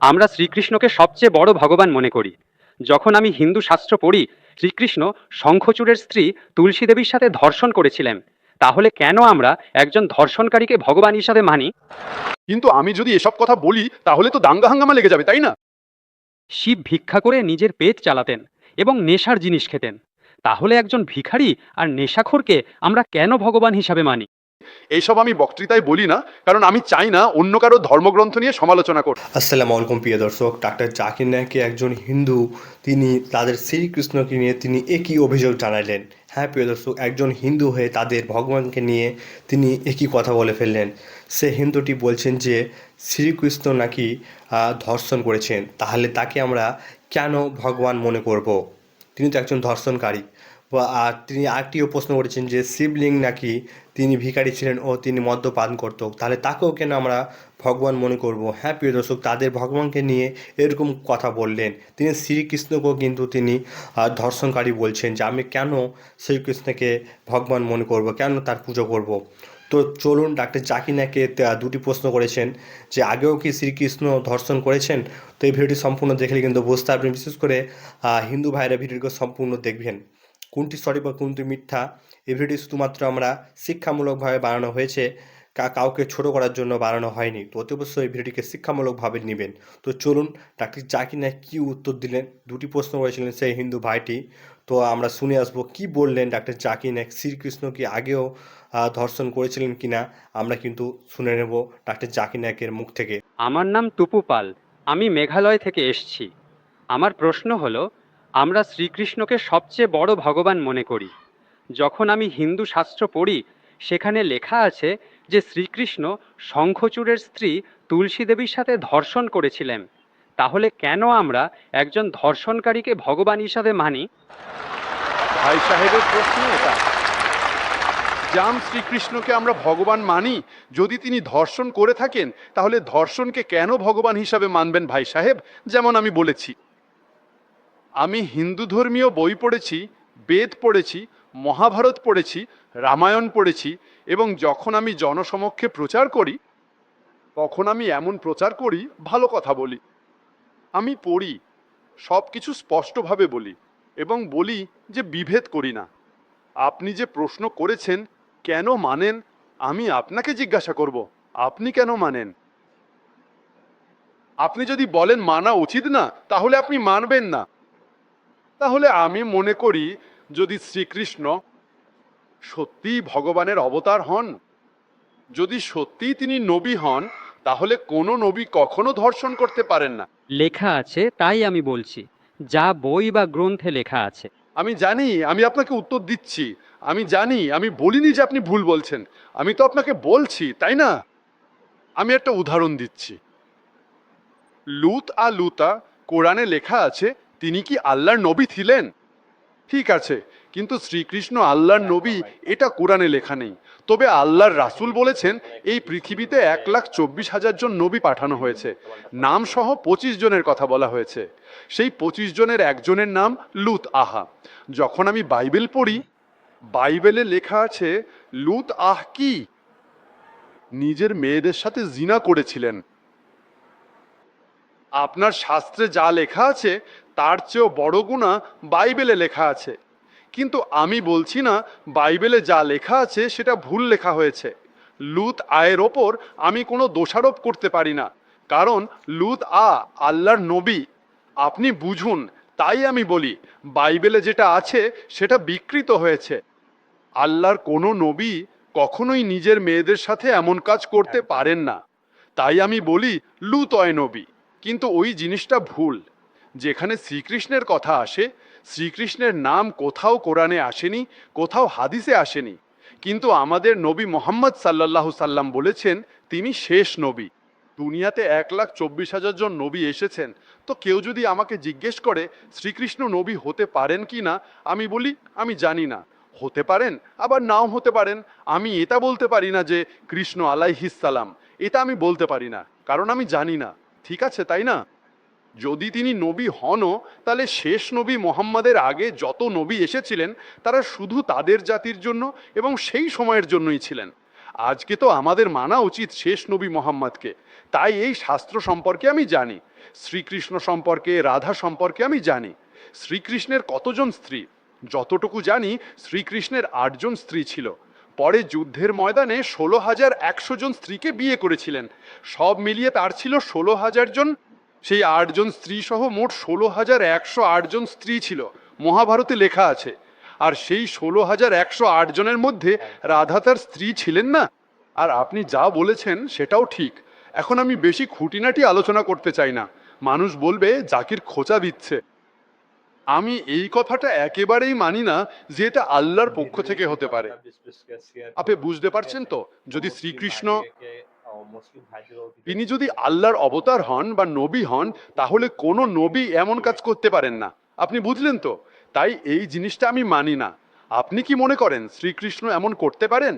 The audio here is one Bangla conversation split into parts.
আমরা শ্রীকৃষ্ণকে সবচেয়ে বড় ভগবান মনে করি। যখন আমি হিন্দু শাস্ত্র পড়ি, শ্রীকৃষ্ণ শঙ্খচূড়ের স্ত্রী তুলসী দেবীর সাথে ধর্ষণ করেছিলেন। তাহলে কেন আমরা একজন ধর্ষণকারীকে ভগবান হিসাবে মানি? কিন্তু আমি যদি এসব কথা বলি তাহলে তো দাঙ্গা হাঙ্গামা লেগে যাবে, তাই না? শিব ভিক্ষা করে নিজের পেট চালাতেন এবং নেশার জিনিস খেতেন। তাহলে একজন ভিখারি আর নেশাখোরকে আমরা কেন ভগবান হিসাবে মানি? এইসব আমি বক্তৃতায় বলি না, কারণ আমি চাই না অন্য কারো ধর্মগ্রন্থ নিয়ে সমালোচনা করতে। আসসালামু আলাইকুম প্রিয় দর্শক, ডাক্তার জাকির নায়েক একজন হিন্দু, তিনি তাদের শ্রীকৃষ্ণকে নিয়ে তিনি একই অভিযোগ জানালেন। হ্যাঁ প্রিয় দর্শক, একজন হিন্দু হয়ে তাদের ভগবানকে নিয়ে তিনি একই কথা বলে ফেললেন। সে হিন্দুটি বলছেন যে শ্রীকৃষ্ণ নাকি ধর্ষণ করেছেন, তাহলে তাকে আমরা কেন ভগবান মনে করব? তিনি তো একজন ধর্ষণকারী। আর তিনি আরেকটিও প্রশ্ন করেছেন যে শিবলিঙ্গ নাকি তিনি ভিখারি ছিলেন ও তিনি মদ্যপান করত, তাহলে তাকেও কেন আমরা ভগবান মনে করব? হ্যাঁ প্রিয় দর্শক, তাদের ভগবানকে নিয়ে এরকম কথা বললেন। তিনি শ্রীকৃষ্ণকেও কিন্তু তিনি ধর্ষণকারী বলছেন যে আমি কেন শ্রীকৃষ্ণকে ভগবান মনে করব, কেন তার পুজো করব? তো চলুন, ডাক্তার জাকির নায়েকে দুটি প্রশ্ন করেছেন যে আগেও কি শ্রীকৃষ্ণ ধর্ষণ করেছেন। তো এই ভিডিওটি সম্পূর্ণ দেখলে কিন্তু বুঝতে পারবেন, বিশেষ করে হিন্দু ভাইরা ভিডিওটিকে সম্পূর্ণ দেখবেন। কোনটি সঠিক বা কোনটি মিথ্যা, এই ভিডিওটি শুধুমাত্র আমরা শিক্ষামূলকভাবে বানানো হয়েছে, কাউকে ছোট করার জন্য বানানো হয়নি। তো অতি অবশ্যই এই ভিডিওটিকে শিক্ষামূলকভাবে নেবেন। তো চলুন, ডাক্তার জাকির নায়েক কী উত্তর দিলেন। দুটি প্রশ্ন করেছিলেন সেই হিন্দু ভাইটি, তো আমরা শুনে আসবো কি বললেন ডাক্তার জাকির নায়েক। শ্রীকৃষ্ণ কি আগেও ধর্ষণ করেছিলেন কিনা আমরা কিন্তু শুনে নেব ডাক্তার জাকির নায়েকের মুখ থেকে। আমার নাম টুপু পাল। আমি মেঘালয় থেকে এসেছি। আমার প্রশ্ন হলো, আমরা শ্রীকৃষ্ণকে সবচেয়ে বড় ভগবান মনে করি। যখন আমি হিন্দু শাস্ত্র পড়ি, সেখানে লেখা আছে যে শ্রীকৃষ্ণ শঙ্খচূড়ের স্ত্রী তুলসী দেবীর সাথে ধর্ষণ করেছিলেন। তাহলে কেন আমরা একজন ধর্ষণকারীকে ভগবান হিসাবে মানি? ভাই সাহেবের প্রশ্ন এটা। জাম শ্রীকৃষ্ণকে আমরা ভগবান মানি, যদি তিনি ধর্ষণ করে থাকেন তাহলে ধর্ষণকে কেন ভগবান হিসাবে মানবেন ভাই সাহেব? যেমন আমি বলেছি, আমি হিন্দু ধর্মীয় বই পড়েছি, বেদ পড়েছি, মহাভারত পড়েছি, রামায়ণ পড়েছি, এবং যখন আমি জনসমক্ষে প্রচার করি তখন আমি এমন প্রচার করি, ভালো কথা বলি। আমি পড়ি, সব কিছু স্পষ্টভাবে বলি এবং বলি যে বিভেদ করি না। আপনি যে প্রশ্ন করেছেন কেন মানেন, আমি আপনাকে জিজ্ঞাসা করব আপনি কেন মানেন। আপনি যদি বলেন মানা উচিত না, তাহলে আপনি মানবেন না। তাহলে আমি মনে করি, যদি শ্রীকৃষ্ণ সত্যিই ভগবানের অবতার হন, যদি সত্যিই তিনি নবী হন, তাহলে কোনো নবী কখনো ধর্ষণ করতে পারেন না। লেখা আছে তাই আমি বলছি, যা বই বা গ্রন্থে লেখা আছে। আমি জানি, আমি আপনাকে উত্তর দিচ্ছি। আমি জানি, আমি বলিনি যে আপনি ভুল বলছেন। আমি তো আপনাকে বলছি, তাই না? আমি একটা উদাহরণ দিচ্ছি। লুত আর লুতা, কোরআনে লেখা আছে তিনি কি আল্লাহর নবী ছিলেন? ঠিক আছে, কিন্তু শ্রীকৃষ্ণ আল্লাহর নবী এটা কোরআনে লেখা নেই। তবে আল্লাহর রাসূল বলেছেন এই পৃথিবীতে 1,24,000 জন নবী পাঠানো হয়েছে। নাম সহ 25 জনের কথা বলা হয়েছে। সেই 25 জনের একজনের নাম লুত আহা। যখন আমি বাইবেল পড়ি, বাইবেলে লেখা আছে লুত আহ কি নিজের মেয়েদের সাথে জিনা করেছিলেন। আপনার শাস্ত্রে যা লেখা আছে তার চেয়েও বড় গুনাহ বাইবেলে লেখা আছে। কিন্তু আমি বলছি না বাইবেলে যা লেখা আছে সেটা ভুল লেখা হয়েছে। লুত আয়ের ওপর আমি কোনো দোষারোপ করতে পারি না, কারণ লুত আল্লাহর নবী। আপনি বুঝুন, তাই আমি বলি বাইবেলে যেটা আছে সেটা বিকৃত হয়েছে। আল্লাহর কোনো নবী কখনোই নিজের মেয়েদের সাথে এমন কাজ করতে পারেন না। তাই আমি বলি লুত নবী। কিন্তু ওই জিনিসটা ভুল। যেখানে শ্রীকৃষ্ণের কথা আসে, শ্রীকৃষ্ণের নাম কোথাও কোরআনে আসেনি, কোথাও হাদিসে আসেনি। কিন্তু আমাদের নবী মোহাম্মদ সাল্লাল্লাহু সাল্লাম বলেছেন তিনি শেষ নবী। দুনিয়াতে 1,24,000 জন নবী এসেছেন। তো কেউ যদি আমাকে জিজ্ঞেস করে শ্রীকৃষ্ণ নবী হতে পারেন কি না, আমি বলি আমি জানি না। হতে পারেন, আবার নাও হতে পারেন। আমি এটা বলতে পারি না যে কৃষ্ণ আলাইহিস সালাম, এটা আমি বলতে পারি না, কারণ আমি জানি না। ঠিক আছে, তাই না? যদি তিনি নবী হনও, তাহলে শেষ নবী মোহাম্মদের আগে যত নবী এসেছিলেন তারা শুধু তাদের জাতির জন্য এবং সেই সময়ের জন্যই ছিলেন। আজকে তো আমাদের মানা উচিত শেষ নবী মোহাম্মদকে। তাই এই শাস্ত্র সম্পর্কে আমি জানি। শ্রীকৃষ্ণ সম্পর্কে, রাধা সম্পর্কে আমি জানি। শ্রীকৃষ্ণের কতজন স্ত্রী? যতটুকু জানি শ্রীকৃষ্ণের 8জন স্ত্রী ছিল। পরে যুদ্ধের ময়দানে 16,100 জন স্ত্রীকে বিয়ে করেছিলেন। সব মিলিয়ে তার ছিল 16,000 জন। সেই 8জন স্ত্রী সহ মোট 16,108 জন স্ত্রী ছিল, মহাভারতে লেখা আছে। আর সেই 16,108 জনের মধ্যে রাধা তার স্ত্রী ছিলেন না। আর আপনি যা বলেছেন সেটাও ঠিক। এখন আমি বেশি খুঁটিনাটি আলোচনা করতে চাই না, মানুষ বলবে জাকির খোঁচা দিচ্ছে। আমি এই কথাটা একেবারেই মানি না যে এটা আল্লাহর পক্ষ থেকে হতে পারে। আপনি বুঝতে পারছেন তো? যদি শ্রীকৃষ্ণ, তিনি যদি আল্লাহর অবতার হন বা নবী হন, তাহলে কোনো নবী এমন কাজ করতে পারেন না। আপনি বুঝলেন তো? তাই এই জিনিসটা আমি মানি না। আপনি কি মনে করেন শ্রীকৃষ্ণ এমন করতে পারেন?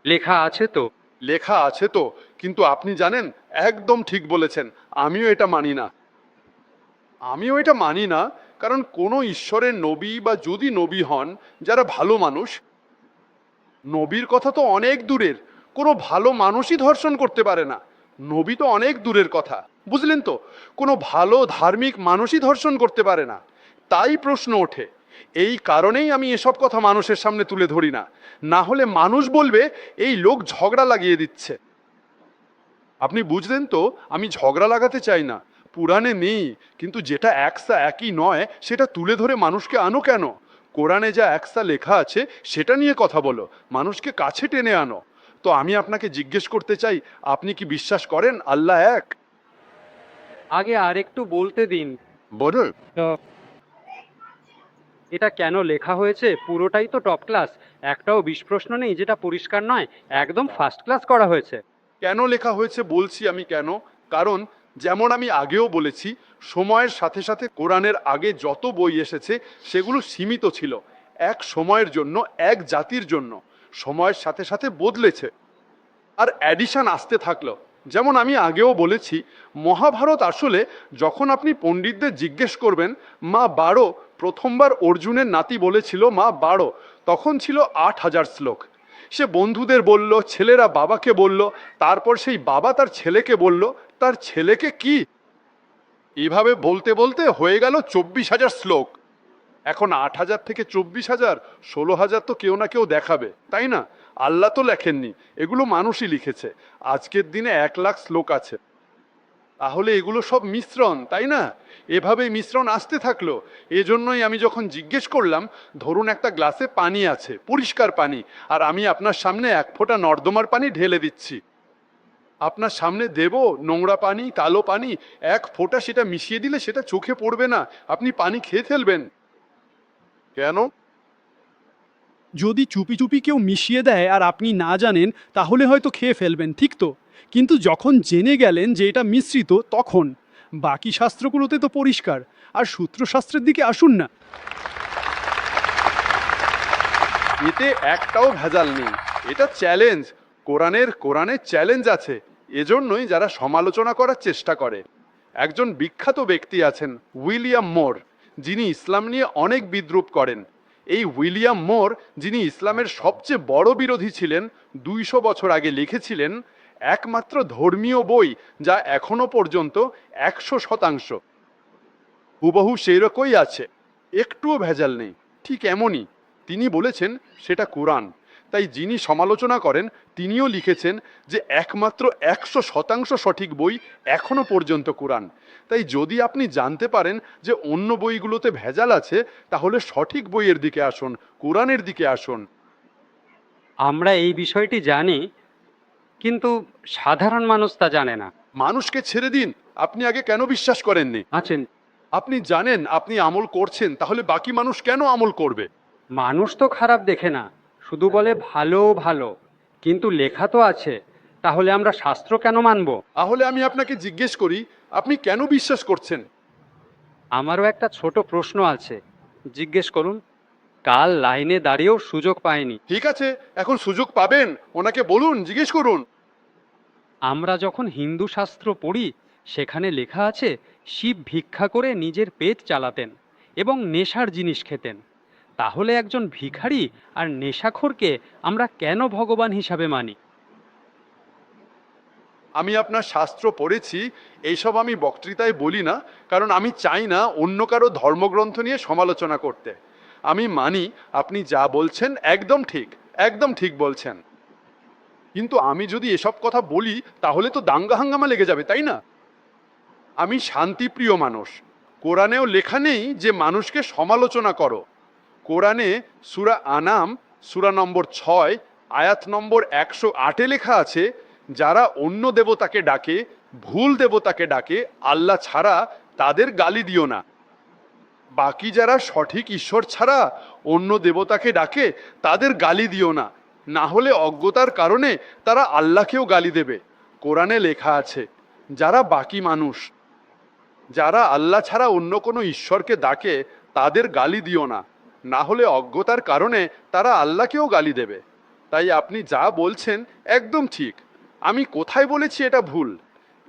লেখা আছে তো। লেখা আছে তো, কিন্তু আপনি জানেন, একদম ঠিক বলেছেন, আমিও এটা মানি না। আমিও এটা মানি না, কারণ কোনো ঈশ্বরের নবী বা যদি নবী হন যারা ভালো মানুষ, নবীর কথা তো অনেক দূরের, কোনো ভালো মানুষই ধর্ষণ করতে পারে না। নবী তো অনেক দূরের কথা, বুঝলেন তো? কোনো ভালো ধার্মিক মানুষই ধর্ষণ করতে পারে না। তাই প্রশ্ন ওঠে। এই কারণেই আমি এসব কথা মানুষের সামনে তুলে ধরি না, না হলে মানুষ বলবে এই লোক ঝগড়া লাগিয়ে দিচ্ছে। আপনি বুঝলেন তো, আমি ঝগড়া লাগাতে চাই না। পুরাণে নেই, কিন্তু যেটা একসা একই নয় সেটা তুলে ধরে মানুষকে আনো কেন? কোরআনে যা একসা লেখা আছে সেটা নিয়ে কথা বলো, মানুষকে কাছে টেনে আনো। তো আমি আপনাকে জিজ্ঞেস করতে চাই, আপনি কি বিশ্বাস করেন আল্লাহ এক? আগে আরেকটু বলতে দিন। বলুন। এটা কেন লেখা হয়েছে পুরোটাই তো টপ ক্লাস, একটাও 20 প্রশ্ন নেই যেটা পরিষ্কার নয়, একদম ফার্স্ট ক্লাস করা হয়েছে। কেন লেখা হয়েছে বলছি আমি কেন। কারণ যেমন আমি আগেও বলেছি, সময়ের সাথে সাথে কোরআনের আগে যত বই এসেছে সেগুলো সীমিত ছিল, এক সময়ের জন্য, এক জাতির জন্য। সময়ের সাথে সাথে বদলেছে, আর অ্যাডিশন আসতে থাকলো। যেমন আমি আগেও বলেছি, মহাভারত আসলে, যখন আপনি পণ্ডিতদের জিজ্ঞেস করবেন, মা 12, প্রথমবার অর্জুনের নাতি বলেছিল মা 12, তখন ছিল 8,000 শ্লোক। সে বন্ধুদের বলল, ছেলেরা বাবাকে বলল, তারপর সেই বাবা তার ছেলেকে বলল, তার ছেলেকে কি, এভাবে বলতে বলতে হয়ে গেল 24,000 শ্লোক। এখন 8,000 থেকে 24,000, 16,000 তো কেউ না কেউ দেখাবে, তাই না? আল্লাহ তো লেখেননি, এগুলো মানুষই লিখেছে। আজকের দিনে 1,00,000 শ্লোক আছে, তাহলে এগুলো সব মিশ্রণ, তাই না? এভাবেই মিশ্রণ আসতে থাকলো। এজন্যই আমি যখন জিজ্ঞেস করলাম, ধরুন একটা গ্লাসে পানি আছে, পরিষ্কার পানি, আর আমি আপনার সামনে 1 ফোঁটা নর্দমার পানি ঢেলে দিচ্ছি। আপনার সামনে দেব নোংরা পানি, কালো পানি, 1 ফোঁটা সেটা মিশিয়ে দিলে সেটা চোখে পড়বে না, আপনি পানি খেয়ে ফেলবেন। কেন? যদি চুপি চুপি কেউ মিশিয়ে দেয় আর আপনি না জানেন, তাহলে হয়তো খেয়ে ফেলবেন, ঠিক তো? কিন্তু যখন জেনে গেলেন যে এটা মিশ্রিত, তখন বাকি শাস্ত্রগুলোতে তো পরিষ্কার। আর সূত্রশাস্ত্রের দিকে আসুন না। এতে একটাও ভেজাল নেই, এটা চ্যালেঞ্জ। কোরআনের চ্যালেঞ্জ আছে। এজন্যই যারা সমালোচনা করার চেষ্টা করে। একজন বিখ্যাত ব্যক্তি আছেন, উইলিয়াম মোর, যিনি ইসলাম নিয়ে অনেক বিদ্রূপ করেন। এই উইলিয়াম মোর, যিনি ইসলামের সবচেয়ে বড় বিরোধী ছিলেন, 200 বছর আগে লিখেছিলেন একমাত্র ধর্মীয় বই যা এখনো পর্যন্ত 100% হুবহু সেইরকমই আছে, একটুও ভেজাল নেই। ঠিক এমনই তিনি বলেছেন, সেটা কোরআন। তাই যিনি সমালোচনা করেন তিনিও লিখেছেন যে একমাত্র 100% সঠিক বই এখনো পর্যন্ত কোরআন। তাই যদি আপনি জানতে পারেন যে অন্য বইগুলোতে ভেজাল আছে, তাহলে সঠিক বইয়ের দিকে আসুন, কোরআনের দিকে আসুন। আমরা এই বিষয়টি জানি, কিন্তু সাধারণ মানুষ তা জানে না। মানুষকে ছেড়ে দিন, আপনি আগে কেন বিশ্বাস করেননি? আছেন, আপনি জানেন আপনি আমল করছেন, তাহলে বাকি মানুষ কেন আমল করবে? মানুষ তো খারাপ দেখে না, শুধু বলে ভালো ভালো, কিন্তু লেখা তো আছে, তাহলে আমরা শাস্ত্র কেন মানব? তাহলে আমি আপনাকে জিজ্ঞেস করি, আপনি কেন বিশ্বাস করছেন? আমারও একটা ছোট প্রশ্ন আছে, জিজ্ঞেস করুন। কাল লাইনে দাঁড়িয়েও সুযোগ পায়নি। ঠিক আছে, এখন সুযোগ পাবেন, ওনাকে বলুন, জিজ্ঞেস করুন। আমরা যখন হিন্দু শাস্ত্র পড়ি, সেখানে লেখা আছে শিব ভিক্ষা করে নিজের পেট চালাতেন এবং নেশার জিনিস খেতেন। তাহলে একজন ভিখারি আর নেশাখোরকে আমরা কেন ভগবান হিসাবে মানি? আমি আপনার শাস্ত্র পড়েছি, এইসব আমি বক্তৃতায় বলি না, কারণ আমি চাই না অন্য কারো ধর্মগ্রন্থ নিয়ে সমালোচনা করতে। আমি মানি আপনি যা বলছেন একদম ঠিক বলছেন, কিন্তু আমি যদি এসব কথা বলি তাহলে তো দাঙ্গা হাঙ্গামা লেগে যাবে, তাই না? আমি শান্তিপ্রিয় মানুষ। কোরআনেও লেখা নেই যে মানুষকে সমালোচনা করো। কোরআনে সূরা আনাম সূরা নম্বর 6 আয়াত নম্বর 108-এ লেখা আছে, যারা অন্য দেবতাকে ডাকে, ভুল দেবতাকে ডাকে, আল্লাহ ছাড়া, তাদের গালি দিও না। বাকি যারা সঠিক ঈশ্বর ছাড়া অন্য দেবতাকে ডাকে, তাদের গালি দিও না, না হলে অজ্ঞতার কারণে তারা আল্লাহকেও গালি দেবে। কোরআনে লেখা আছে, যারা বাকি মানুষ, যারা আল্লাহ ছাড়া অন্য কোনো ঈশ্বরকে ডাকে, তাদের গালি দিও না, না হলে অজ্ঞতার কারণে তারা আল্লাহকেও গালি দেবে। তাই আপনি যা বলছেন একদম ঠিক। আমি কোথায় বলেছি এটা ভুল?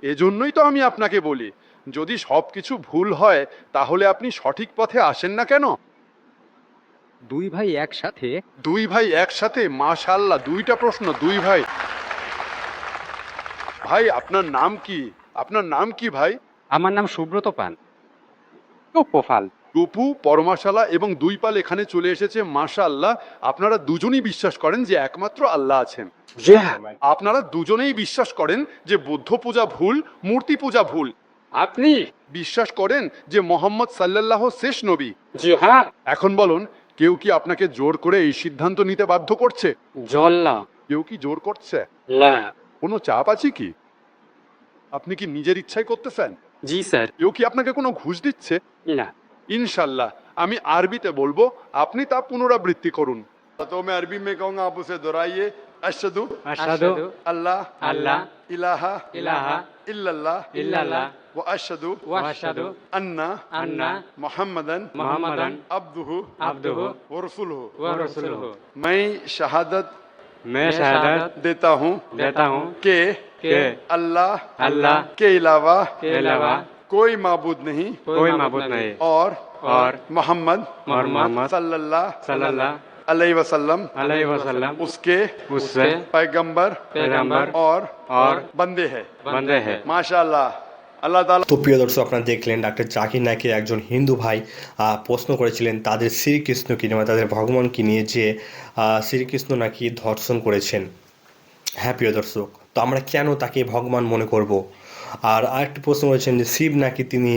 এজন্যই তো আমি আপনাকে বলি, যদি সব কিছু ভুল হয় তাহলে আপনি সঠিক পথে আসেন না কেন? দুই ভাই একসাথে। দুই ভাই একসাথে, মাশাআল্লাহ, দুইটা প্রশ্ন, দুই ভাই। ভাই আপনার নাম কি? আপনার নাম কি ভাই? আমার নাম সুব্রত পান। ও পোফাল। টপু, পরমাশালা এবং দুই পাল এখানে চলে এসেছে, মাশাআল্লাহ। আপনারা দুজনেই বিশ্বাস করেন যে একমাত্র আল্লাহ আছেন। আপনারা দুজনেই বিশ্বাস করেন যে বুদ্ধ পূজা ভুল, মূর্তি পূজা ভুল। আপনি? বিশ্বাস করেন যে মোহাম্মদ সাল্লাল্লাহ শেষ নবী। জি হ্যাঁ। এখন বলুন, কেউ কি আপনাকে জোর করে এই সিদ্ধান্ত নিতে বাধ্য করছে? জল্লা। কেউ কি জোর করছে? না। কোনো চাপ আছে কি? আপনি কি নিজের ইচ্ছায় করতেছেন? জি স্যার। কেউ কি আপনাকে কোনো ঘুষ দিচ্ছে? না। ইনশাল্লাহ আমি আরবিতে বলবো, আপনি তা পুনরাবৃত্তি করুন। तो मैं अरबी में कहूंगा, आप उसे दोहराइए। अशहदु আশহাদু अल्लाह আল্লাহ इलाहा ইলাহা इल्लल्लाह ইল্লাল্লাহ व अशहदु ওয়া আশহাদু अन्ना আন্না मुहम्मदन মুহাম্মাদান अब्दुहु আবদুহু व रसूलुहु। ওয়া রাসূলুহু। मैं शहादत मैं शहादत देता हूँ देता हूँ कि कि अल्लाह अल्लाह के अलावा के अलावा कोई माबूद नहीं कोई माबूद नहीं और और मोहम्मद मोहम्मद सल्लल्लाह सल्लल्लाह अलैहि वसल्लम अलैहि वसल्लम उसके उससे पैगंबर पैगंबर और बंदे हैं। बंदे हैं। माशाअल्लाह, আল্লাহ তাআলা। তো প্রিয় দর্শক, আপনারা দেখলেন ডাক্তার জাকির নায়কের একজন হিন্দু ভাই প্রশ্ন করেছিলেন তাদের শ্রীকৃষ্ণকে নিয়ে, তাদের ভগবানকে নিয়ে, যে শ্রীকৃষ্ণ নাকি ধর্ষণ করেছেন। হ্যাঁ প্রিয় দর্শক, তো আমরা কেন তাকে ভগবান মনে করব? আর আরেকটি প্রশ্ন করেছেন যে শিব নাকি তিনি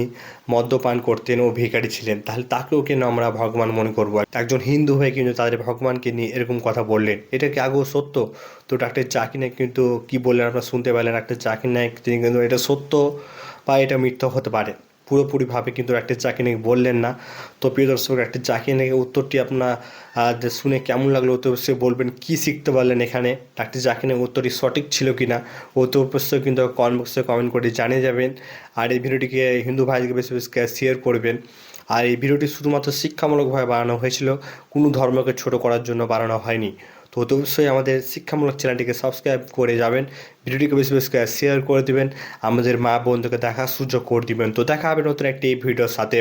মদ্যপান করতেন ও ভিখারি ছিলেন, তাহলে তাকেও কেন আমরা ভগবান মনে করব? একজন হিন্দু হয়ে কিন্তু তাদের ভগবানকে নিয়ে এরকম কথা বললেন, এটা কি আদৌ সত্য? তো ডাক্তার জাকির নায়ক কিন্তু কী বললেন আপনারা শুনতে পেলেন। ডাক্তার জাকির নায়ক তিনি কিন্তু এটা সত্য বা এটা মিথ্যা হতে পারে, পুরোপুরিভাবে কিন্তু ডাক্তার জাকির নায়ক বললেন না। তো প্রিয় দর্শক, ডাক্তার জাকির নায়কের উত্তরটি আপনার শুনে কেমন লাগলো তো অবশ্যই বলবেন। কী শিখতে পারলেন এখানে, ডাক্তার জাকির নায়কের উত্তরটি সঠিক ছিল কি না, ও তো অবশ্যই কিন্তু কমেন্ট বক্সে কমেন্ট করে জানিয়ে যাবেন। আর এই ভিডিওটিকে হিন্দু ভাইদেরকে বেশি বেশি শেয়ার করবেন। আর এই ভিডিওটি শুধুমাত্র শিক্ষামূলকভাবে বানানো হয়েছিল, কোনো ধর্মকে ছোট করার জন্য বানানো হয়নি। তো অবশ্যই আমাদের শিক্ষামূলক চ্যানেলটিকে সাবস্ক্রাইব করে যাবেন, ভিডিওটিকে বেশি বেশি শেয়ার করে দেবেন, আমাদের মা বোনদেরকে দেখার সুযোগ করে দিবেন। তো দেখা হবে নতুন একটি ভিডিওর সাথে।